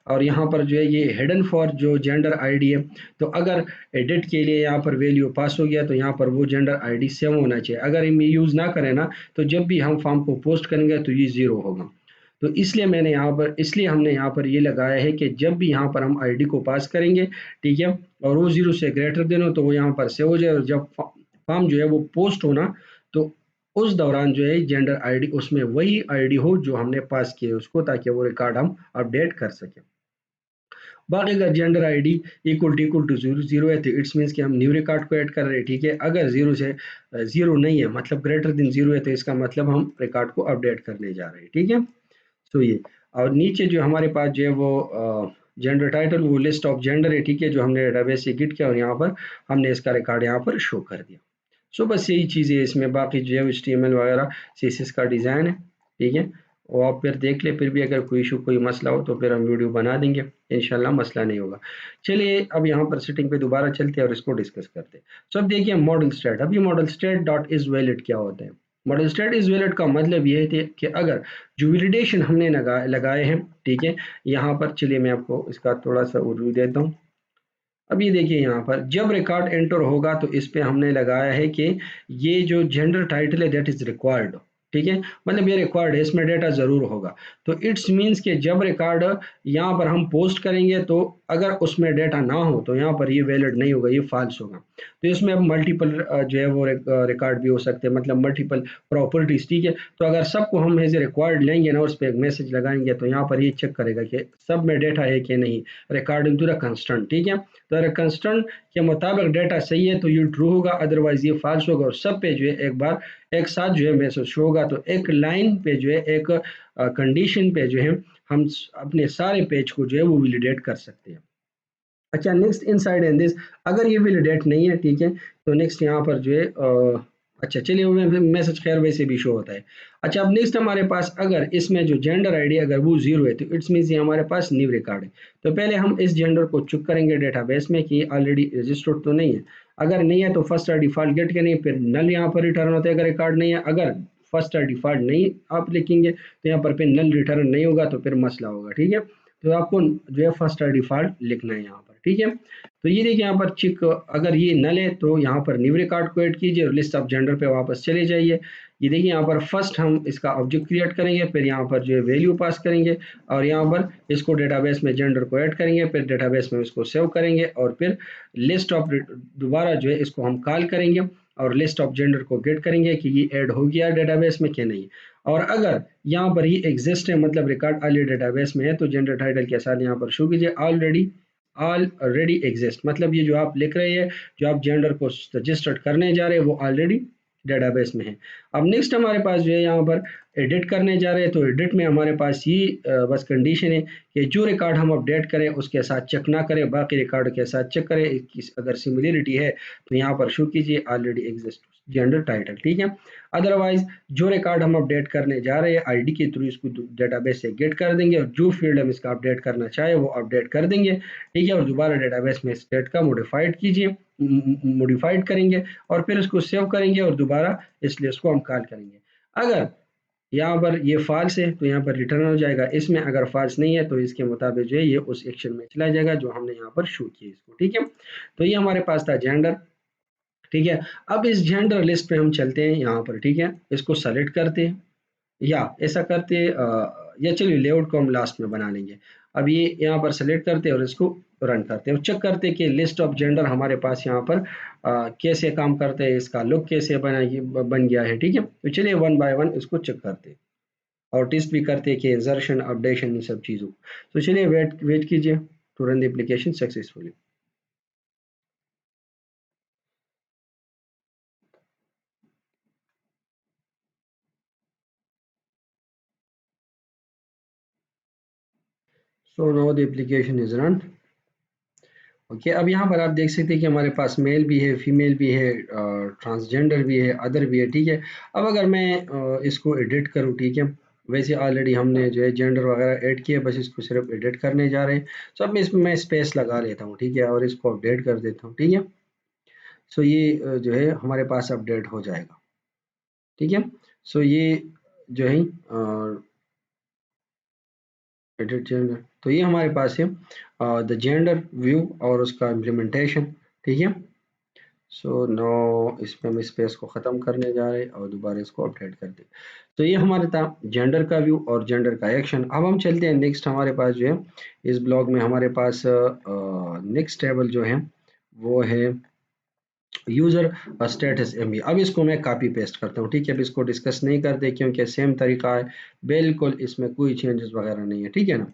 और यहाँ पर जो है ये हिडन फॉर जो जेंडर आईडी है, तो अगर एडिट के लिए यहाँ पर वैल्यू पास हो गया तो यहाँ पर वो जेंडर आईडी सेव होना चाहिए। अगर हम यूज़ ना करें ना तो जब भी हम फॉर्म को पोस्ट करेंगे तो ये ज़ीरो होगा। तो इसलिए मैंने यहाँ पर इसलिए हमने यहाँ पर ये लगाया है कि जब भी यहाँ पर हम आईडी को पास करेंगे, ठीक है, और वो ज़ीरो से ग्रेटर देन हो तो वो यहाँ पर सेव हो जाए, और जब फॉर्म जो है वो पोस्ट होना तो उस दौरान जो है जेंडर आईडी उसमें वही आईडी हो जो हमने पास किए उसको, ताकि वो रिकॉर्ड हम अपडेट कर सकें। बाकी अगर gender ID equal to zero zero है तो इट्स मीन्स कि हम न्यू रिकॉर्ड को ऐड कर रहे हैं, ठीक है। अगर जीरो से जीरो नहीं है मतलब ग्रेटर देन जीरो है तो इसका मतलब हम रिकॉर्ड को अपडेट करने जा रहे हैं, ठीक है। तो ये और नीचे जो हमारे पास जो है वो जेंडर टाइटल वो लिस्ट ऑफ जेंडर है, ठीक है, जो हमने डेटाबेस से गिट किया और यहाँ पर हमने इसका रिकॉर्ड यहाँ पर शो कर दिया। सो बस यही चीज़ें इसमें, बाकी जो है HTML वगैरह CSS का डिज़ाइन है, ठीक है। वो आप फिर देख ले, फिर भी अगर कोई इशू कोई मसला हो तो फिर हम वीडियो बना देंगे, इंशाल्लाह मसला नहीं होगा। चलिए अब यहाँ पर सेटिंग पे दोबारा चलते हैं और इसको डिस्कस करते हैं। सो अब देखिए मॉडल स्टेट, अभी model state dot is valid क्या होता है। मॉडल स्टेट इज वैलिड का मतलब ये है कि अगर जो वैलिडेशन हमने लगाए हैं, ठीक है, यहाँ पर चलिए मैं आपको इसका थोड़ा सा ओवरव्यू देता हूँ। अब ये देखिए यहाँ पर जब रिकॉर्ड एंटर होगा तो इस पे हमने लगाया है कि ये जो जेंडर टाइटल है दैट इज रिक्वायर्ड, ठीक है, मतलब ये रिक्वायर्ड है, इसमें डेटा जरूर होगा। तो इट्स मीन्स कि जब रिकॉर्ड यहाँ पर हम पोस्ट करेंगे तो अगर उसमें डेटा ना हो तो यहाँ पर ये वैलिड नहीं होगा, ये फॉल्स होगा। तो इसमें अब मल्टीपल जो है वो रिकॉर्ड भी हो सकते हैं, मतलब मल्टीपल प्रॉपर्टीज, ठीक है। तो अगर सबको हम एज ए रिक्वायर्ड लेंगे ना, उस पर एक मैसेज लगाएंगे तो यहाँ पर ये चेक करेगा कि सब में डेटा है कि नहीं, रिकॉर्डिंग टू द कंस्टेंट, ठीक है। तो अगर कंस्टेंट के मुताबिक डेटा सही है तो ये ट्रू होगा, अदरवाइज ये फॉल्स होगा। और सब पे जो है एक बार एक साथ जो है मैसेज होगा, तो एक लाइन पे जो है एक कंडीशन पे जो है हम अपने सारे पेज को जो है वो वैलिडेट कर सकते हैं। अच्छा नेक्स्ट इनसाइड एंड दिस, अगर ये वैलिडेट नहीं है, ठीक है, तो नेक्स्ट यहाँ पर जो है अच्छा चलिए वो मैसेज खैर वैसे भी शो होता है। अच्छा अब नेक्स्ट हमारे पास अगर इसमें जो जेंडर आईडी अगर वो जीरो है तो इट्स मीन्स ये हमारे पास न्यू रिकॉर्ड है। तो पहले हम इस जेंडर को चेक करेंगे डेटाबेस में कि ऑलरेडी रजिस्टर्ड तो नहीं है। अगर नहीं है तो फर्स्ट आर डिफॉल्ट गेट करेंगे, फिर नल यहाँ पर रिटर्न होता है अगर रिकॉर्ड नहीं है। अगर फर्स्ट आर डिफॉल्ट नहीं आप लिखेंगे तो यहाँ पर नल रिटर्न नहीं होगा तो फिर मसला होगा, ठीक है। तो आपको जो है फर्स्ट आर डिफॉल्ट लिखना है यहाँ पर, ठीक है। तो ये देखिए यहाँ पर चेक, अगर ये नल है तो यहाँ पर न्यू रिकॉर्ड को ऐड कीजिए और लिस्ट ऑफ जेंडर पे वापस चले जाइए। ये देखिए यहाँ पर फर्स्ट हम इसका ऑब्जेक्ट क्रिएट करेंगे, फिर यहाँ पर जो है वैल्यू पास करेंगे और यहाँ पर इसको डेटाबेस में जेंडर को ऐड करेंगे, फिर डेटाबेस में इसको सेव करेंगे और फिर लिस्ट ऑफ दोबारा जो है इसको हम कॉल करेंगे और लिस्ट ऑफ जेंडर को गेट करेंगे कि ये ऐड हो गया डेटाबेस में कि नहीं। और अगर यहाँ पर ही एग्जिस्ट है मतलब रिकॉर्ड ऑलरेडी डेटाबेस में है तो जेंडर टाइटल के साथ यहाँ पर शो कीजिए ऑलरेडी एग्जिस्ट, मतलब ये जो आप लिख रहे हैं जो आप जेंडर को रजिस्टर्ड करने जा रहे हैं वो ऑलरेडी डेटाबेस में है। अब नेक्स्ट हमारे पास जो है यहाँ पर एडिट करने जा रहे हैं, तो एडिट में हमारे पास ये बस कंडीशन है कि जो रिकॉर्ड हम अपडेट करें उसके साथ चेक ना करें, बाकी रिकॉर्ड के साथ चेक करें। अगर सिमिलरिटी है तो यहाँ पर शो कीजिए ऑलरेडी एग्जिस्ट जेंडर टाइटल, ठीक है। अदरवाइज जो रिकॉर्ड हम अपडेट करने जा रहे हैं आईडी के थ्रू इसको डेटाबेस से गेट कर देंगे और जो फील्ड हम इसका अपडेट करना चाहे वो अपडेट कर देंगे, ठीक है। और दोबारा डेटाबेस में स्टेट का मॉडिफाइड कीजिए, मॉडिफाइड करेंगे और फिर इसको सेव करेंगे और दोबारा इस लिस्ट को हम कॉल करेंगे। अगर यहाँ पर ये फॉल्स है तो यहाँ पर रिटर्न हो जाएगा, इसमें अगर फॉल्स नहीं है तो इसके मुताबिक जो है ये उस एक्शन में चला जाएगा जो हमने यहाँ पर शो किया इसको, ठीक है। तो ये हमारे पास था जेंडर, ठीक है। अब इस जेंडर लिस्ट पे हम चलते हैं यहाँ पर, ठीक है, इसको सेलेक्ट करते हैं या ऐसा करते या चलिए लेआउट को हम लास्ट में बना लेंगे। अब ये यहाँ पर सेलेक्ट करते हैं और इसको रन करते हैं और चेक करते हैं कि लिस्ट ऑफ जेंडर हमारे पास यहाँ पर कैसे काम करते हैं, इसका लुक कैसे बन गया है, ठीक है। तो चलिए वन बाय वन इसको चेक करते हैं और टेस्ट भी करते हैं कि इंसर्शन अपडेशन इन सब चीज़ों। तो चलिए वेट वेट कीजिए to run the application successfully. So now the application is run. Okay अब यहाँ पर आप देख सकते हैं कि हमारे पास मेल भी है, फीमेल भी है, ट्रांसजेंडर भी है, अदर भी है, ठीक है। अब अगर मैं इसको एडिट करूँ, ठीक है, वैसे ऑलरेडी हमने जो है जेंडर वगैरह ऐड किया, बस इसको सिर्फ एडिट करने जा रहे हैं। तो अब मैं इसमें स्पेस लगा लेता हूँ, ठीक है, और इसको अपडेट कर देता हूँ, ठीक है। सो ये जो है हमारे पास अपडेट हो जाएगा, ठीक है। सो ये जो है एडिट जेंडर, तो ये हमारे पास है द जेंडर व्यू और उसका इम्प्लीमेंटेशन, ठीक है। सो नो इसमें हम स्पेस को ख़त्म करने जा रहे हैं और दोबारा इसको अपडेट कर दें। तो ये हमारे था जेंडर का व्यू और जेंडर का एक्शन। अब हम चलते हैं नेक्स्ट, हमारे पास जो है इस ब्लॉग में हमारे पास नेक्स्ट टेबल जो है वो है यूजर स्टेटस एमबी। अब इसको मैं कॉपी पेस्ट करता हूँ, ठीक है। अब इसको डिस्कस नहीं करते क्योंकि सेम तरीका है, बिल्कुल इसमें कोई चेंजेस वगैरह नहीं है, ठीक है ना।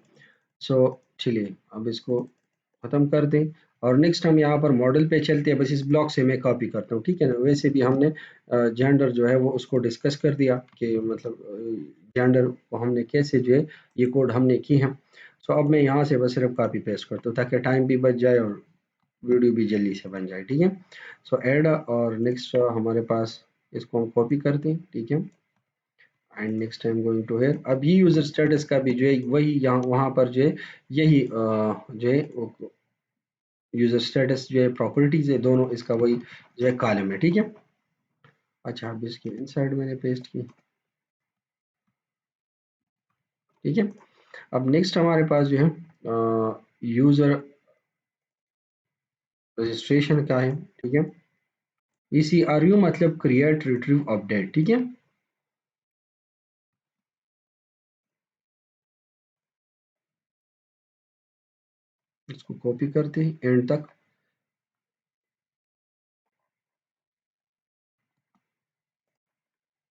सो चलिए अब इसको खत्म कर दें और नेक्स्ट हम यहाँ पर मॉडल पे चलते हैं। बस इस ब्लॉक से मैं कॉपी करता हूँ, ठीक है ना। वैसे भी हमने जेंडर जो है वो उसको डिस्कस कर दिया कि मतलब जेंडर को हमने कैसे जो है ये कोड हमने की है। सो अब मैं यहाँ से बस सिर्फ कॉपी पेस्ट करता हूँ ताकि टाइम भी बच जाए और वीडियो भी जल्दी से बन जाए, ठीक है। सो ऐड और नेक्स्ट हमारे पास इसको हम कॉपी करते हैं, ठीक है। And next I am going to here. अब ये यूजर स्टेटस का भी जो है वही यहाँ वहाँ पर जो है यही जो है यूजर स्टेटस जो है प्रॉपर्टीज है दोनों, इसका वही जो है कॉलम है, ठीक है। अच्छा अब इसकी इनसाइड मैंने पेस्ट की, ठीक है। अब नेक्स्ट हमारे पास जो है यूजर रजिस्ट्रेशन का है, ठीक है। ECRU मतलब क्रिएट रिट्रीव अपडेट, ठीक है। इसको कॉपी करते हैं एंड तक,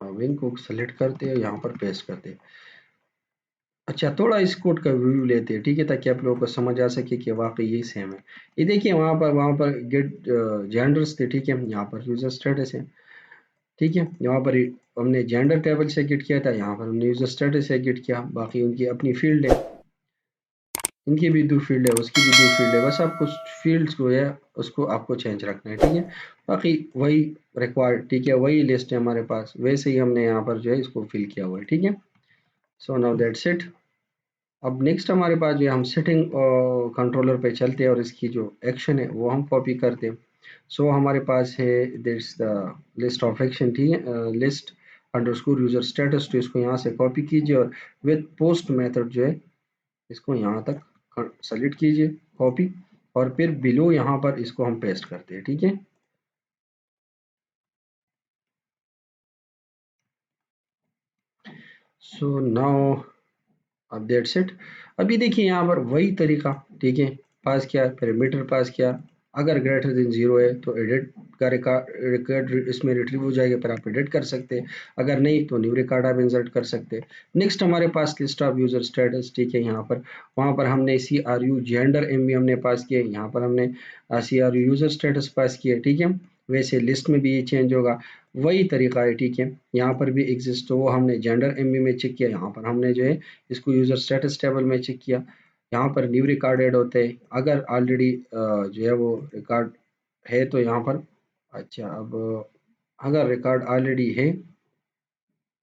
विंग को सेलेक्ट करते हैं, यहाँ पर पेस्ट करते हैं। अच्छा थोड़ा इस कोड का व्यू लेते हैं, ठीक है, ताकि आप लोगों को समझ आ सके कि वाकई ये सेम है। ये देखिए वहाँ पर गेट जेंडर्स थे, ठीक है। यहाँ पर यूजर स्टेटस है, ठीक है। यहाँ पर हमने जेंडर टेबल से गेट किया था, यहाँ पर हमने यूजर स्टेटस से गेट किया। बाकी उनकी अपनी फील्ड है, इनकी भी दो फील्ड है, उसकी भी दो फील्ड है। बस आपको फील्ड्स को है उसको आपको चेंज रखना है, ठीक है। बाकी वही रिक्वायर्ड, ठीक है, वही लिस्ट है हमारे पास, वैसे ही हमने यहाँ पर जो है इसको फिल किया हुआ है, ठीक है। So now that's it. अब नेक्स्ट हमारे पास जो है हम सेटिंग कंट्रोलर पे चलते हैं और इसकी जो एक्शन है वो हम कॉपी करते हैं। सो हमारे पास है this the list of action, ठीक है, लिस्ट अंडरस्कोर यूजर स्टेटस। तो इसको यहाँ से कॉपी कीजिए और विद पोस्ट मेथड जो है इसको यहाँ तक सेलेक्ट कीजिए, कॉपी, और फिर बिलो यहाँ पर इसको हम पेस्ट करते हैं, ठीक है। सो नाउ अब दैट्स इट। अभी देखिए यहाँ पर वही तरीका, ठीक है, पास किया, पैरामीटर पास किया। अगर ग्रेटर देन जीरो है तो एडिट का रिकॉर्ड इसमें रिट्रीव हो जाएगा, फिर आप एडिट कर सकते हैं। अगर नहीं तो न्यू रिकॉर्ड आप इंसर्ट कर सकते हैं। नेक्स्ट हमारे पास लिस्ट ऑफ यूजर स्टेटस, ठीक है। यहाँ पर वहाँ पर हमने CRU जेंडर एम हमने पास किए, यहाँ पर हमने CRU यूजर स्टेटस पास किए, ठीक है। वैसे लिस्ट में भी ये चेंज होगा, वही तरीका है, ठीक है। यहाँ पर भी एग्जिस्ट हो, वो हमने जेंडर एम में चेक किया, यहाँ पर हमने जो है इसको यूजर स्टेटस टेबल में चेक किया। यहाँ पर न्यू रिकॉर्ड ऐड होते हैं, अगर ऑलरेडी जो है वो रिकॉर्ड है तो यहाँ पर। अच्छा अब अगर रिकॉर्ड ऑलरेडी है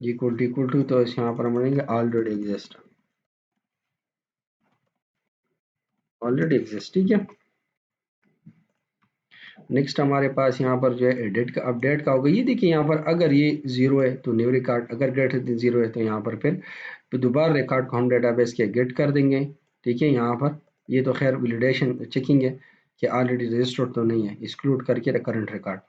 इक्वल टू तो यहाँ पर हम बोलेंगे ऑलरेडी एग्जिस्ट, ऑलरेडी एग्जिस्ट, ठीक है। नेक्स्ट हमारे पास यहाँ पर जो है एडिट का अपडेट का होगा। ये देखिए यहाँ पर अगर ये जीरो है तो न्यू रिकॉर्ड, अगर ग्रेटर देन जीरो है तो यहाँ पर फिर तो दोबारा रिकॉर्ड को हम डेटाबेस के गेट कर देंगे, ठीक है। यहाँ पर ये तो खैर वैलिडेशन चेकिंग है कि ऑलरेडी रजिस्टर्ड तो नहीं है, एक्सक्लूड करके करंट रिकॉर्ड।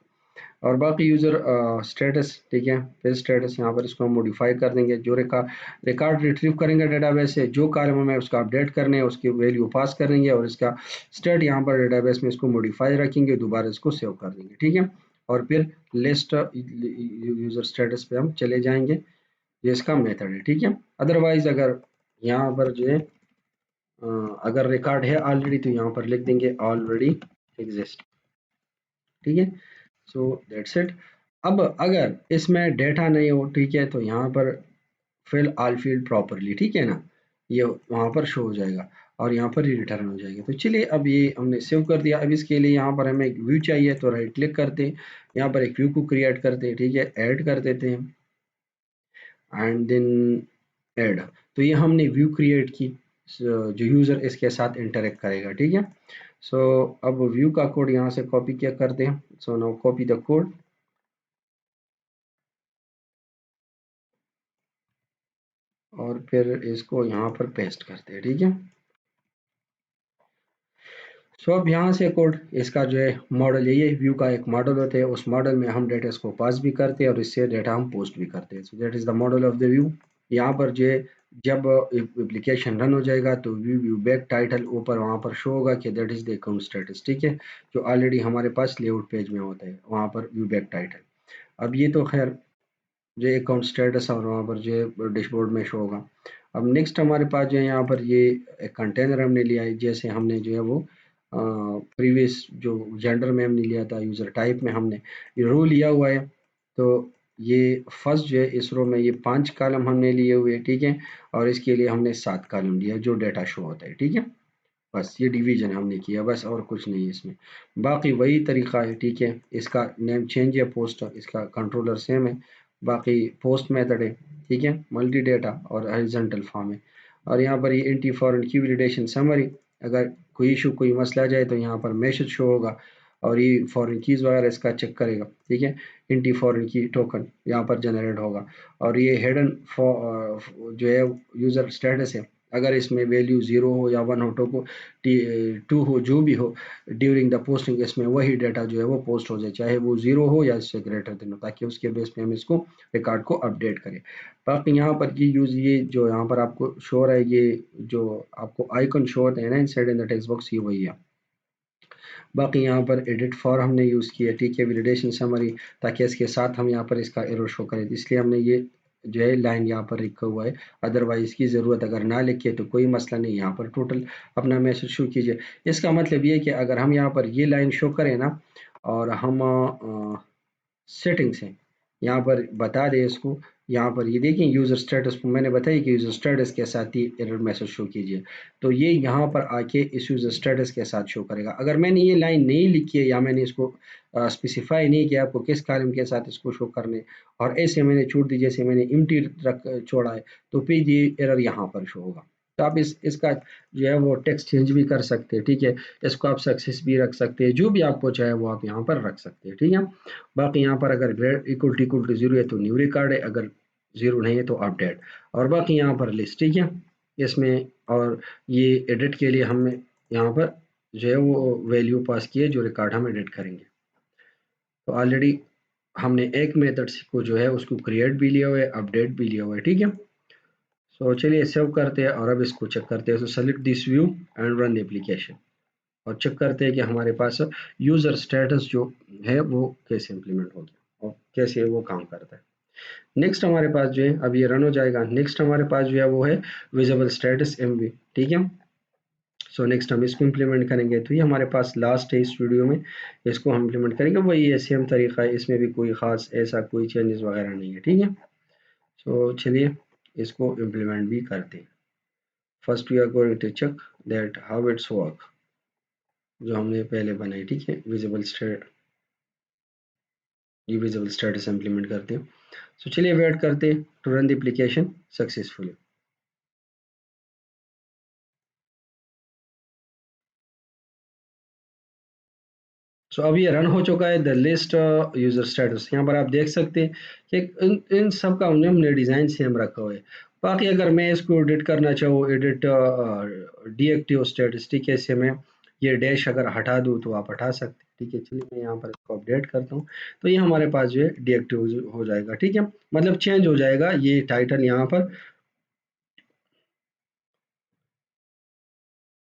और बाकी यूज़र स्टेटस, ठीक है, फिर स्टेटस यहाँ पर इसको हम मॉडिफाई कर देंगे। जो रिकॉर्ड रिट्रीव करेंगे डेटाबेस से, जो कॉलम में उसका अपडेट करने है उसकी वैल्यू पास करेंगे और इसका स्टेट यहाँ पर डेटाबेस में इसको मॉडिफाई रखेंगे, दोबारा इसको सेव कर देंगे, ठीक है। और फिर लिस्ट यूज़र स्टेटस पे हम चले जाएंगे, ये इसका मेथड है, ठीक है। अदरवाइज अगर यहाँ पर जो है अगर रिकॉर्ड है ऑलरेडी तो यहाँ पर लिख देंगे ऑलरेडी एग्जिस्ट, ठीक है। So that's it. अब अगर इसमें डेटा नहीं हो, ठीक है, तो यहाँ पर फिल ऑल फील्ड प्रॉपरली, ठीक है ना, ये वहाँ पर शो हो जाएगा और यहाँ पर ही रिटर्न हो जाएगा। तो चलिए अब ये हमने सेव कर दिया। अब इसके लिए यहाँ पर हमें एक व्यू चाहिए तो राइट क्लिक करते हैं, यहाँ पर एक व्यू को क्रिएट करते हैं, ठीक है, ऐड कर देते हैं एंड देन ऐड। तो ये हमने व्यू क्रिएट की जो यूज़र इसके साथ इंटरेक्ट करेगा, ठीक है। सो अब व्यू का कोड यहाँ से कॉपी क्या करते हैं। So now copy the code और फिर इसको यहाँ पर पेस्ट करते हैं, ठीक है। सो अब यहाँ से कोड इसका जो है मॉडल यही है, व्यू का एक मॉडल होता है, उस मॉडल में हम डेटा को पास भी करते हैं और इससे डेटा हम पोस्ट भी करते हैं। So that is the model of the view. यहाँ पर जो है जब एप्लीकेशन रन हो जाएगा तो व्यू व्यू बैक टाइटल ऊपर वहाँ पर शो होगा कि that is the account status, ठीक है, जो ऑलरेडी हमारे पास लेआउट पेज में होता है, वहाँ पर व्यू बैक टाइटल। अब ये तो खैर जो अकाउंट स्टेटस और वहाँ पर जो डैशबोर्ड में शो होगा। अब नेक्स्ट हमारे पास जो है यहाँ पर ये एक कंटेनर हमने लिया है, जैसे हमने जो है वो प्रीवियस जो जेंडर में हमने लिया था, यूज़र टाइप में हमने ये रो लिया हुआ है। तो ये फर्स्ट जो है इस रो में ये 5 कॉलम हमने लिए हुए हैं, ठीक है, और इसके लिए हमने 7 कॉलम लिया जो डेटा शो होता है, ठीक है। बस ये डिवीजन हमने किया बस, और कुछ नहीं है इसमें। बाकी वही तरीका है, ठीक है। इसका नेम चेंज है पोस्ट, इसका कंट्रोलर सेम है, बाकी पोस्ट मेथड है, ठीक है, मल्टी डेटा और हॉरिजॉन्टल फॉर्म है। और यहाँ पर ये एंटी फॉरेन की वैलिडेशन समरी, अगर कोई इशू कोई मसला जाए तो यहाँ पर मैसेज शो होगा और ये फॉरेन कीज़ वगैरह इसका चेक करेगा, ठीक है। एंटी फॉरेन की टोकन यहाँ पर जनरेट होगा। और ये हिडन जो है यूज़र स्टेटस है, अगर इसमें वैल्यू 0 हो या 1 हो, टू हो, जो भी हो, ड्यूरिंग द पोस्टिंग इसमें वही डाटा जो है वो पोस्ट हो जाए, चाहे वो 0 हो या इससे ग्रेटर देन हो, ताकि उसके बेस पे हम इसको रिकॉर्ड को अपडेट करें। बाकी यहाँ पर ये जो यहाँ पर आपको शो हो रहा है, ये जो आपको आइकन शो होते हैं ना inside in the text box, ये वही है। बाकी यहाँ पर एडिट फॉर हमने यूज़ किया, ठीक है, वैलिडेशन समरी, ताकि इसके साथ हम यहाँ पर इसका एरर शो करें, इसलिए हमने ये जो है लाइन यहाँ पर लिखा हुआ है। अदरवाइज इसकी ज़रूरत अगर ना लिखे तो कोई मसला नहीं, यहाँ पर टोटल अपना मैसेज शो कीजिए। इसका मतलब ये है कि अगर हम यहाँ पर ये लाइन शो करें ना और हम सेटिंग्स हैं, यहाँ पर बता दें इसको, यहाँ पर ये देखें यूज़र स्टेटस को मैंने बताया कि यूज़र स्टेटस के साथ ही एरर मैसेज शो कीजिए, तो ये यहाँ पर आके इस यूज़र स्टेटस के साथ शो करेगा। अगर मैंने ये लाइन नहीं लिखी है या मैंने इसको स्पेसिफाई नहीं किया आपको किस कॉलम के साथ इसको शो करने, और ऐसे मैंने छोड़ दी जैसे मैंने एम्प्टी रख छोड़ा है, तो फिर ये एरर यहाँ पर शो होगा। तो आप इसका जो है वो टेक्स्ट चेंज भी कर सकते हैं, ठीक है, इसको आप सक्सेस भी रख सकते हैं, जो भी आपको चाहे वो आप यहाँ पर रख सकते हैं, ठीक है। बाकी यहाँ पर अगर ग्रेड इक्वल टू जीरो है तो न्यू रिकॉर्ड है, अगर जीरो नहीं है तो अपडेट। और बाकी यहाँ पर लिस्ट, ठीक है, इसमें। और ये एडिट के लिए हमने यहाँ पर जो है वो वैल्यू पास किए जो रिकॉर्ड हम एडिट करेंगे। तो ऑलरेडी हमने एक मेथड को जो है उसको क्रिएट भी लिया हुआ है, अपडेट भी लिया हुआ है, ठीक है। सो चलिए सेव करते हैं और अब इसको चेक करते हैं। सो select this view and run the application और चेक करते हैं कि हमारे पास यूज़र स्टेटस जो है वो कैसे इम्प्लीमेंट हो गया और कैसे वो काम करता है। नेक्स्ट हमारे पास जो है अब ये रन हो जाएगा। नेक्स्ट हमारे पास जो है वो है विजिबल स्टेटस एमवी, ठीक है। सो नेक्स्ट हम इसको इम्प्लीमेंट करेंगे, तो ये हमारे पास लास्ट है इस वीडियो में, इसको हम इम्प्लीमेंट करेंगे, वही है सेम तरीका है, इसमें भी कोई ख़ास ऐसा कोई चेंजेस वगैरह नहीं है, ठीक है। सो चलिए इसको इम्प्लीमेंट भी करते हैं। First we are going to check that how it's work, जो हमने पहले बनाई, ठीक है, विजिबल स्टेटस इम्प्लीमेंट करते हैं। सो चलिए वेट करते हैं to run the application successfully. So अब ये रन हो चुका है द लिस्ट यूजर स्टेटस। यहाँ पर आप देख सकते हैं कि इन सब का हमने डिज़ाइन सेम रखा हुआ है। बाकी अगर मैं इसको एडिट करना चाहूँ, एडिट डीएक्टिव स्टेटस, ठीक है, इससे मैं ये डैश अगर हटा दूँ तो आप हटा सकते हैं, ठीक है। चलिए मैं यहाँ पर इसको अपडेट करता हूँ, तो ये हमारे पास जो है डीएक्टिव हो जाएगा, ठीक है, मतलब चेंज हो जाएगा ये टाइटल यहाँ पर।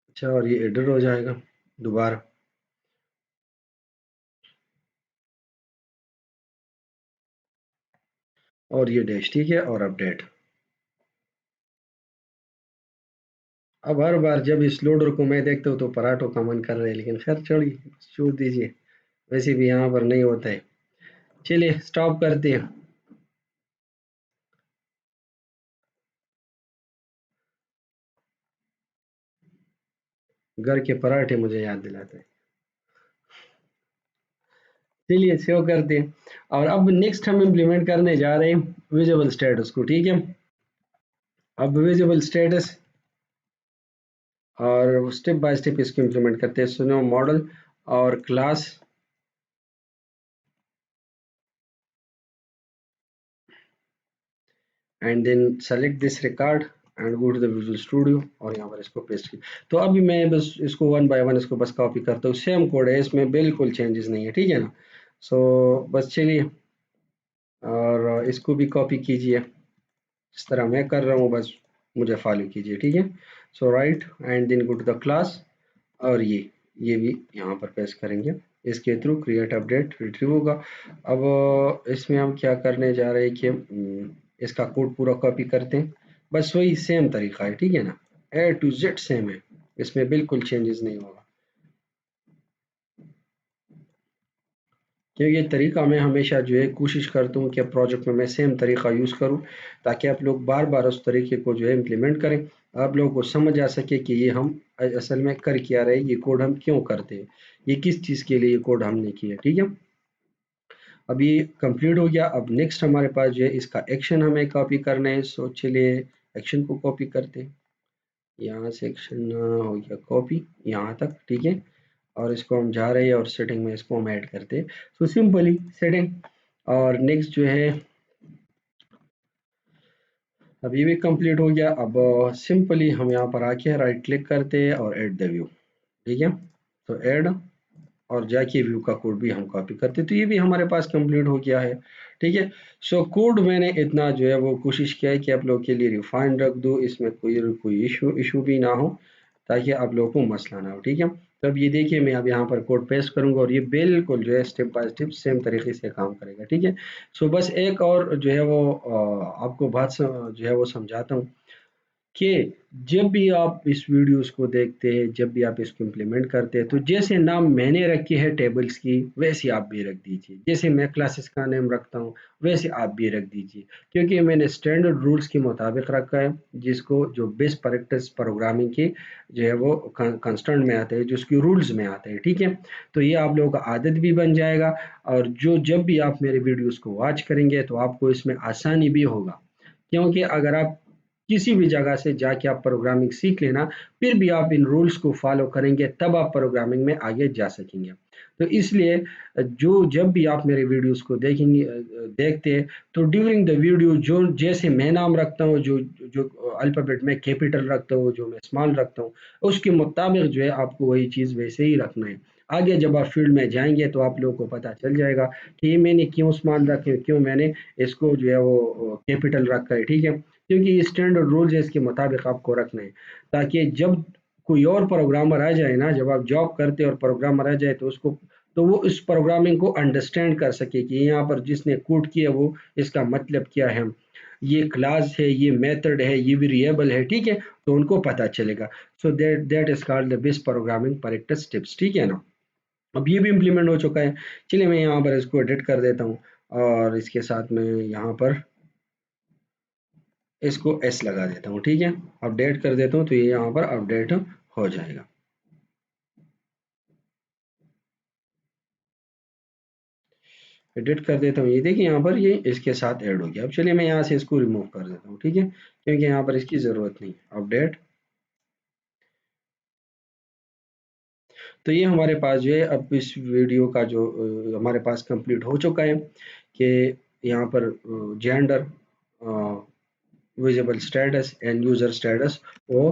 अच्छा, और ये एडिट हो जाएगा दोबारा, और ये डैश, ठीक है, और अपडेट। अब हर बार जब इस लोडर को मैं देखता हूँ तो पराठों का मन कर रहा है, लेकिन खैर छोड़िए, छोड़ दीजिए, वैसे भी यहाँ पर नहीं होता है। चलिए स्टॉप करते हैं। घर के पराठे मुझे याद दिलाते हैं। चलिए सेव करते हैं और अब नेक्स्ट हम इम्प्लीमेंट करने जा रहे हैं विजिबल स्टेटस को, ठीक है। अब विजिबल स्टेटस और स्टेप बाय स्टेप इसको इम्प्लीमेंट करते हैं। सुनो मॉडल और class and then select this record and go to the Visual Studio और यहाँ पर इसको पेस्ट की। तो अभी मैं बस इसको वन बाय वन इसको बस कॉपी करता हूँ, सेम कोड है, इसमें बिल्कुल चेंजेस नहीं है, ठीक है ना। सो बस चलिए और इसको भी कॉपी कीजिए जिस तरह मैं कर रहा हूँ, बस मुझे फॉलो कीजिए, ठीक है। So right and then go to the class और ये भी यहाँ पर पेस्ट करेंगे, इसके थ्रू क्रिएट अपडेट रिट्रीव होगा। अब इसमें हम क्या करने जा रहे हैं कि इसका कोड पूरा कॉपी करते हैं, बस वही सेम तरीका है, ठीक है ना, ए टू जेड सेम है, इसमें बिल्कुल चेंजेस नहीं होगा। क्योंकि ये तरीका मैं हमेशा जो है कोशिश करता हूँ कि प्रोजेक्ट में मैं सेम तरीका यूज़ करूँ, ताकि आप लोग बार बार उस तरीके को जो है इम्प्लीमेंट करें, आप लोगों को समझ आ सके कि ये हम असल में कर क्या रहे हैं, ये कोड हम क्यों करते हैं, ये किस चीज़ के लिए ये कोड हमने किया, ठीक है। अब ये कंप्लीट हो गया। अब नेक्स्ट हमारे पास जो है इसका एक्शन हमें कॉपी करना है। सो चलिए एक्शन को कॉपी करते हैं, यहाँ से एक्शन हो गया कॉपी यहाँ तक, ठीक है। और इसको हम जा रहे हैं और सेटिंग में इसको हम ऐड करते हैं। सो सिंपली सेटिंग और नेक्स्ट जो है अब ये भी कंप्लीट हो गया। अब सिंपली हम यहाँ पर आके राइट क्लिक करते हैं और ऐड द व्यू, ठीक है। तो ऐड और जाके व्यू का कोड भी हम कॉपी करते, तो ये भी हमारे पास कंप्लीट हो गया है, ठीक है। सो कोड मैंने इतना जो है वो कोशिश किया है कि आप लोगों के लिए रिफाइंड रख दूँ, इसमें कोई इशू भी ना हो, ताकि आप लोगों को मसला ना हो, ठीक है। तो अब ये देखिए मैं अब यहाँ पर कोड पेस्ट करूँगा और ये बिल्कुल जो है स्टेप बाय स्टेप सेम तरीके से काम करेगा, ठीक है। सो बस एक और जो है वो आपको बात जो है वो समझाता हूँ कि जब भी आप इस वीडियोस को देखते हैं, जब भी आप इसको इम्प्लीमेंट करते हैं, तो जैसे नाम मैंने रखी है टेबल्स की, वैसे आप भी रख दीजिए। जैसे मैं क्लासेस का नेम रखता हूँ, वैसे आप भी रख दीजिए, क्योंकि मैंने स्टैंडर्ड रूल्स के मुताबिक रखा है, जिसको जो बेस्ट प्रैक्टिस प्रोग्रामिंग की जो है वो कंस्ट्रेंट में आते हैं, जो उसकी रूल्स में आते हैं, ठीक है। तो ये आप लोगों का आदत भी बन जाएगा, और जो जब भी आप मेरे वीडियोस को वॉच करेंगे तो आपको इसमें आसानी भी होगा, क्योंकि अगर आप किसी भी जगह से जाके आप प्रोग्रामिंग सीख लेना, फिर भी आप इन रूल्स को फॉलो करेंगे, तब आप प्रोग्रामिंग में आगे जा सकेंगे। तो इसलिए जो जब भी आप मेरे वीडियोस को देखेंगे देखते हैं, तो ड्यूरिंग द वीडियो जो जैसे मैं नाम रखता हूँ, जो जो अल्फ़ाबेट में कैपिटल रखता हूँ, जो मैं स्मॉल रखता हूँ, उसके मुताबिक जो है आपको वही चीज़ वैसे ही रखना है। आगे जब आप फील्ड में जाएँगे तो आप लोगों को पता चल जाएगा कि ये मैंने क्यों स्मॉल रखे, क्यों मैंने इसको जो है वो कैपिटल रखा है, ठीक है। क्योंकि ये स्टैंडर्ड रूल्स है, इसके मुताबिक आपको रखना है, ताकि जब कोई और प्रोग्रामर आ जाए ना, जब आप जॉब करते और प्रोग्रामर आ जाए तो उसको, तो वो इस प्रोग्रामिंग को अंडरस्टैंड कर सके कि यहाँ पर जिसने कोड किया वो इसका मतलब क्या है, ये क्लास है, ये मेथड है, ये वेरिएबल है, ठीक है। तो उनको पता चलेगा। So that that is called the best programming practice tips, ठीक है ना। अब ये भी इम्प्लीमेंट हो चुका है। चलिए मैं यहाँ पर इसको एडिट कर देता हूँ और इसके साथ में यहाँ पर इसको एस लगा देता हूँ, ठीक है। अपडेट कर देता हूँ तो ये यहाँ पर अपडेट हो जाएगा। एडिट कर देता हूँ, ये देखिए यहाँ पर ये इसके साथ ऐड हो गया। अब चलिए मैं यहाँ से इसको रिमूव कर देता हूँ, ठीक है, क्योंकि यहाँ पर इसकी ज़रूरत नहीं। अपडेट, तो ये हमारे पास जो है अब इस वीडियो का जो हमारे पास कंप्लीट हो चुका है कि यहाँ पर gender, visible status end user status वो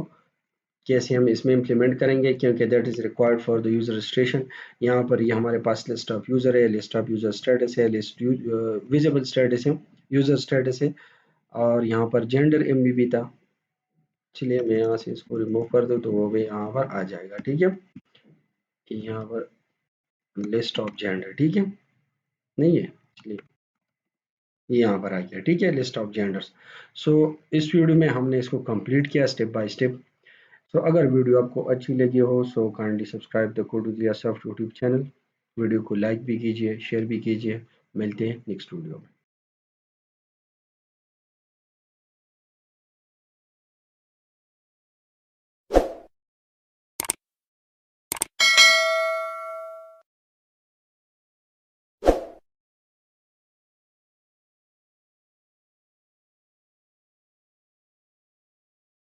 कैसे हम इसमें इम्प्लीमेंट करेंगे, क्योंकि that is required for the user registration. यहाँ पर ये हमारे पास लिस्ट ऑफ यूज़र है, लिस्ट ऑफ यूज़र स्टेटस है, लिस्ट विजिबल स्टेटस है, यूज़र स्टेटस है, और यहाँ पर जेंडर एमबीबी था। चलिए मैं यहाँ से इसको रिमूव कर दूँ तो वो भी यहाँ पर आ जाएगा, ठीक है। यहाँ पर लिस्ट ऑफ जेंडर, ठीक है, नहीं है, चलिए ये यहाँ पर आ गया, ठीक है, लिस्ट ऑफ जेंडर्स। सो इस वीडियो में हमने इसको कंप्लीट किया स्टेप बाय स्टेप। तो अगर वीडियो आपको अच्छी लगी हो so kindly subscribe the code soft YouTube channel, video को लाइक भी कीजिए, शेयर भी कीजिए। मिलते हैं नेक्स्ट वीडियो में।